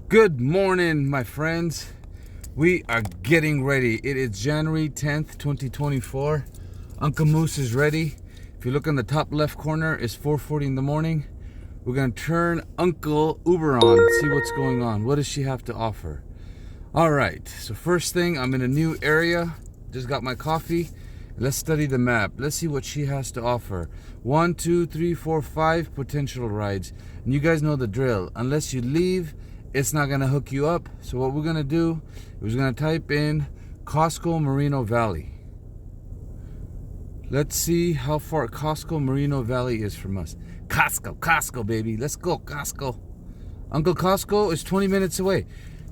Good morning, my friends. We are getting ready. It is January 10th, 2024. Uncle Moose is ready. If you look in the top left corner, it's 4:40 in the morning. We're going to turn Uncle Uber on, see what's going on. What does she have to offer? All right, so first thing, I'm in a new area. Just got my coffee. Let's study the map. Let's see what she has to offer. 1, 2, 3, 4, 5 potential rides. And you guys know the drill. Unless you leave, it's not gonna hook you up. So what we're gonna do is we're gonna type in Costco Moreno Valley. Let's see how far Costco Moreno Valley is from us. Costco, baby. Let's go, Costco. Uncle Costco is 20 minutes away.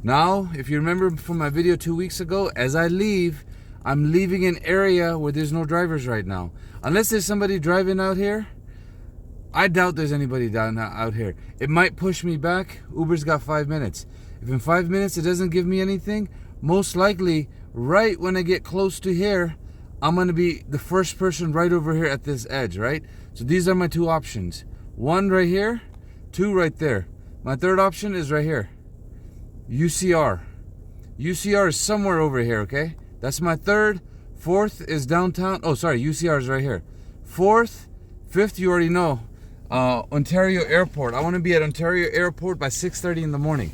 Now, if you remember from my video 2 weeks ago, as I leave, I'm leaving an area where there's no drivers right now. Unless there's somebody driving out here, I doubt there's anybody out here. It might push me back. Uber's got 5 minutes. If in 5 minutes it doesn't give me anything, most likely right when I get close to here, I'm gonna be the first person right over here at this edge, right? So these are my two options. One right here, two right there. My third option is right here. UCR. UCR is somewhere over here, okay? That's my third. Fourth is downtown. Oh, sorry, UCR is right here. Fourth, fifth, you already know. Ontario Airport. I want to be at Ontario Airport by 6:30 in the morning,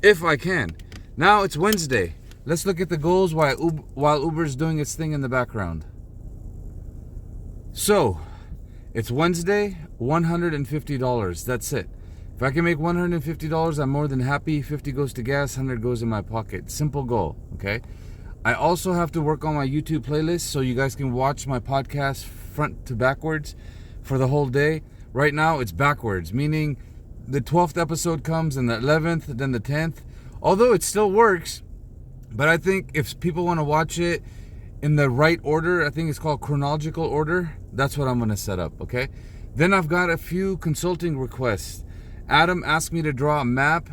if I can. Now it's Wednesday. Let's look at the goals while Uber's doing its thing in the background. So, it's Wednesday, $150. That's it. If I can make $150, I'm more than happy. 50 goes to gas, 100 goes in my pocket. Simple goal, okay? I also have to work on my YouTube playlist so you guys can watch my podcast front to backwards for the whole day. Right now, it's backwards, meaning the 12th episode comes and the 11th, then the 10th. Although it still works, but I think if people want to watch it in the right order, I think it's called chronological order, that's what I'm going to set up, okay? Then I've got a few consulting requests. Adam asked me to draw a map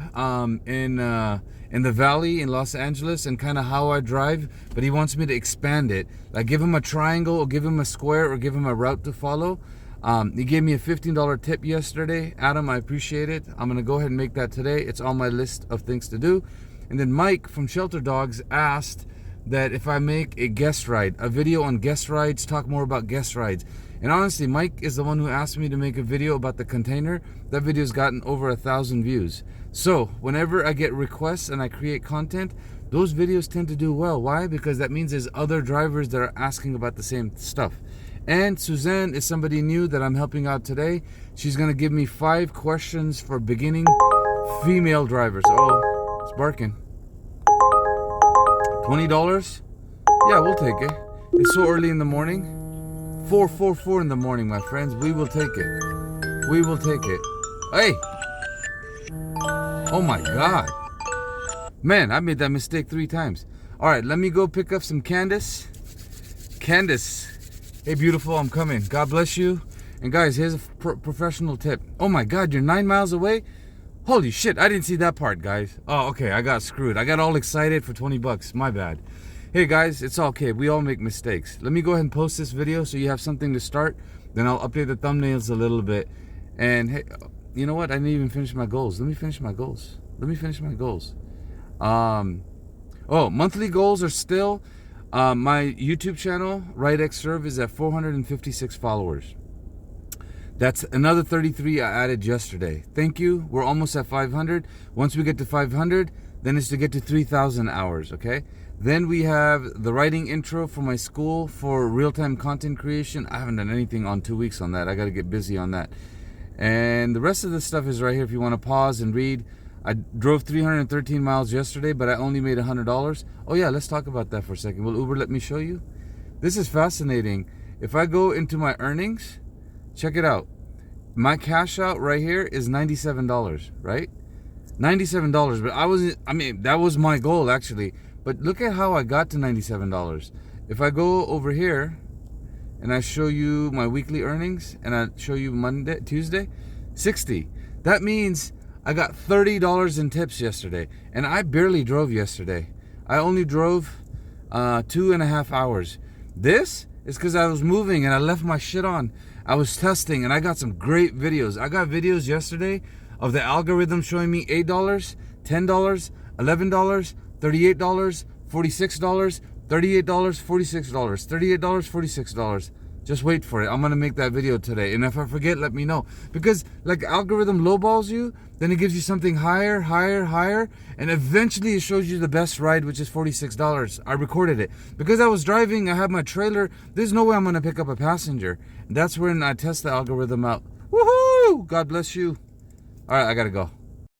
in the valley in Los Angeles and kind of how I drive, but he wants me to expand it. Like give him a triangle or give him a square or give him a route to follow. He gave me a $15 tip yesterday. Adam, I appreciate it. I'm going to go ahead and make that today. It's on my list of things to do. And then Mike from Shelter Dogs asked that if I make a guest ride, a video on guest rides, talk more about guest rides. And honestly, Mike is the one who asked me to make a video about the container. That video's gotten over 1,000 views. So whenever I get requests and I create content, those videos tend to do well. Why? Because that means there's other drivers that are asking about the same stuff. And Suzanne is somebody new that I'm helping out today. She's going to give me 5 questions for beginning female drivers. Oh, it's barking. $20? Yeah, we'll take it. It's so early in the morning. 4:44 in the morning, my friends. We will take it. We will take it. Hey! Oh my God. Man, I made that mistake 3 times. All right, let me go pick up some Candace. Candace. Hey, beautiful, I'm coming. God bless you. And guys, here's a professional tip. Oh my God, you're 9 miles away? Holy shit, I didn't see that part, guys. Oh, okay, I got screwed. I got all excited for 20 bucks. My bad. Hey guys, it's okay. We all make mistakes. Let me go ahead and post this video so you have something to start. Then I'll update the thumbnails a little bit. And hey, you know what? I didn't even finish my goals. Let me finish my goals. Oh, monthly goals are still... my YouTube channel, rideXserve, is at 456 followers. That's another 33 I added yesterday. Thank you. We're almost at 500. Once we get to 500, then it's to get to 3,000 hours, okay? Then we have the writing intro for my school for real-time content creation. I haven't done anything on 2 weeks on that. I got to get busy on that. And the rest of the stuff is right here if you want to pause and read. I drove 313 miles yesterday, but I only made $100. Oh yeah, let's talk about that for a second. Will Uber let me show you? This is fascinating. If I go into my earnings, check it out. My cash out right here is $97, right? $97, but that was my goal actually. But look at how I got to $97. If I go over here and I show you my weekly earnings and I show you Tuesday, 60. That means I got $30 in tips yesterday, and I barely drove yesterday. I only drove 2.5 hours. This is because I was moving and I left my shit on. I was testing and I got some great videos. I got videos yesterday of the algorithm showing me $8, $10, $11, $38, $46, $38, $46, $38, $46. Just wait for it. I'm gonna make that video today, and if I forget, let me know. Because like algorithm lowballs you, then it gives you something higher, higher, higher, and eventually it shows you the best ride, which is $46. I recorded it because I was driving. I have my trailer. There's no way I'm gonna pick up a passenger. That's when I test the algorithm out. Woohoo! God bless you. All right, I gotta go.